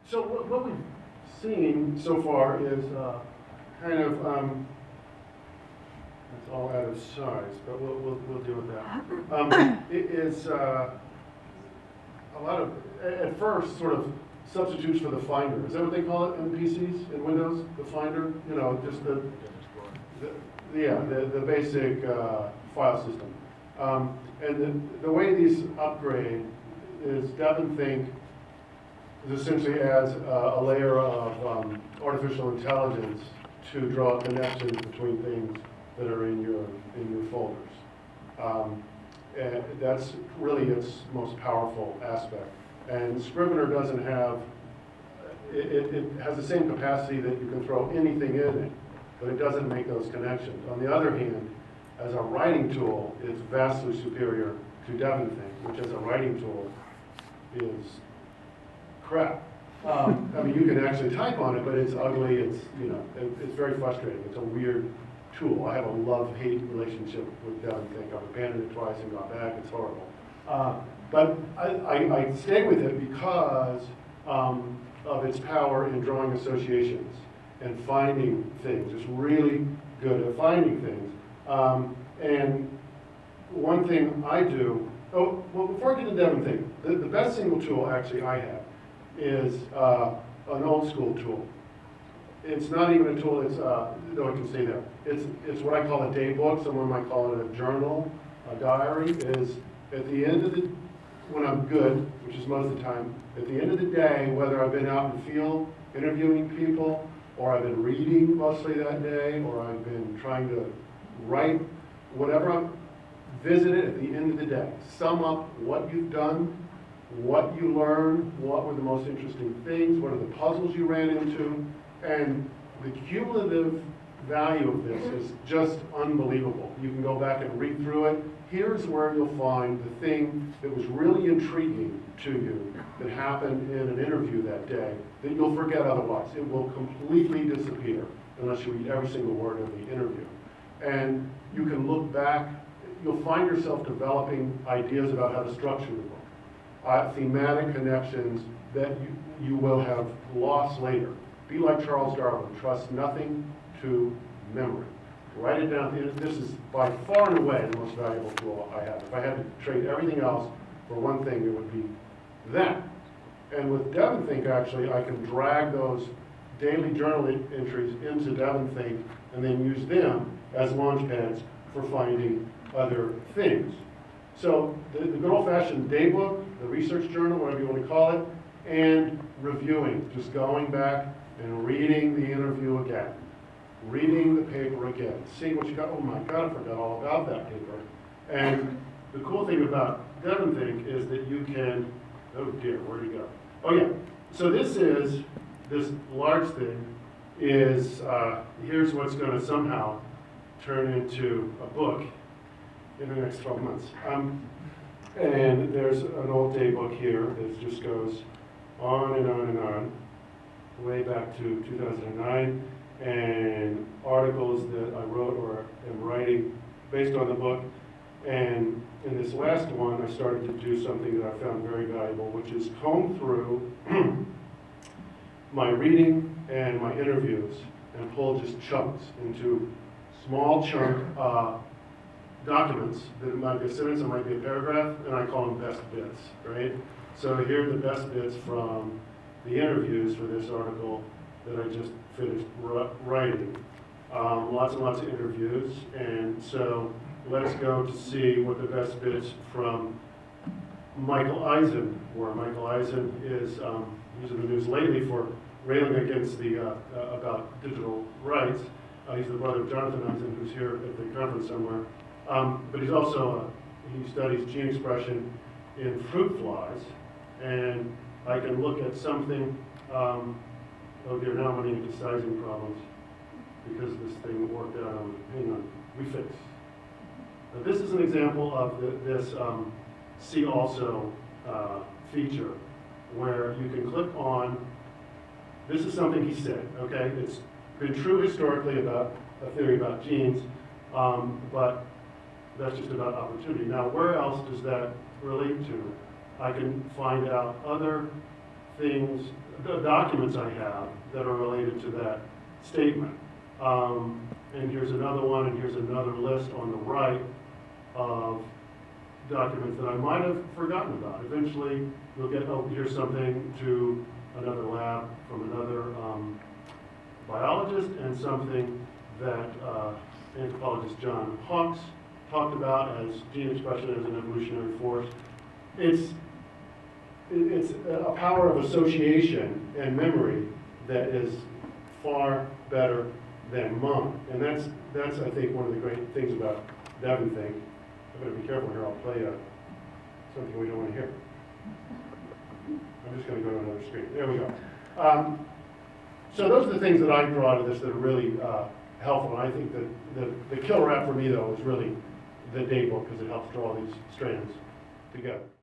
So what we've seen so far is kind of, it's all out of size, but we'll deal with that. It is a lot of, at first, sort of substitutes for the Finder. Is that what they call it in PCs, in Windows? The Finder? You know, just the basic file system. And the way these upgrade is DevonThink essentially adds a layer of artificial intelligence to draw connections between things that are in your folders. And that's really its most powerful aspect. And Scrivener doesn't have, it has the same capacity that you can throw anything in it, but it doesn't make those connections. On the other hand, as a writing tool, it's vastly superior to DevonThink, which as a writing tool is crap. I mean, you can actually type on it, but it's ugly, it's very frustrating. It's a weird tool. I have a love-hate relationship with DevonThink. I've abandoned it twice and got back. It's horrible. But I stay with it because of its power in drawing associations and finding things. It's really good at finding things. And one thing I do, well, before I get to DevonThink, the best single tool actually I have is an old school tool. It's not even a tool, though I can say that. It's what I call a day book. Someone might call it a journal, a diary. Is at the end of the, when I'm good, which is most of the time, at the end of the day, whether I've been out in the field interviewing people, or I've been reading mostly that day, or I've been trying to write, whatever I'm visited at the end of the day. Sum up what you've done, what you learned, what were the most interesting things, what are the puzzles you ran into, and the cumulative value of this is just unbelievable. You can go back and read through it. Here's where you'll find the thing that was really intriguing to you that happened in an interview that day that you'll forget otherwise. It will completely disappear unless you read every single word of the interview. And you can look back, you'll find yourself developing ideas about how to structure the book. Thematic connections that you will have lost later. Be like Charles Darwin, trust nothing to memory. Write it down. This is by far and away the most valuable tool I have. If I had to trade everything else for one thing, it would be that. And with DevonThink, actually, I can drag those daily journal entries into DevonThink and then use them as launch pads for finding other things. So the good old-fashioned day book, the research journal, whatever you want to call it, and reviewing, just going back and reading the interview again, reading the paper again, seeing what you got. Oh my God, I forgot all about that paper. And the cool thing about DevonThink is that you can, oh dear, where'd he go? Oh yeah, so this large thing is, here's what's going to somehow turn into a book in the next 12 months. And there's an old day book here that just goes on and on and on, way back to 2009, and articles that I wrote or am writing based on the book. And in this last one, I started to do something that I found very valuable, which is comb through my reading and my interviews and pull just chunks into small chunk documents that might be a sentence, it might be a paragraph, and I call them best bits, right? So here are the best bits from the interviews for this article that I just finished writing. Lots and lots of interviews, and so let's go to see what the best bits from Michael Eisen were. Michael Eisen is, he's in the news lately for railing against the, about digital rights. He's the brother of Jonathan Eisen, who's here at the conference somewhere. But he's also, he studies gene expression in fruit flies, and I can look at something, oh dear, now I'm running into sizing problems because this thing worked out on, hang on, we fix. Now this is an example of this see also feature where you can click on, this is something he said, okay? It's been true historically about a theory about genes, but that's just about opportunity. Now, where else does that relate to? I can find out other things, the documents I have that are related to that statement. And here's another one, and here's another list on the right of documents that I might have forgotten about. Eventually, you'll get, oh, here's something to another lab from another biologist, and something that anthropologist John Hawkes talked about as gene expression as an evolutionary force. It's a power of association and memory that is far better than mine. And that's I think one of the great things about Devin thing. I better be careful here, I'll play something we don't want to hear. I'm just going to go to another screen. There we go. So those are the things that I draw to this that are really helpful. And I think that the killer app for me, though, is really the date book, because it helps draw these strands together.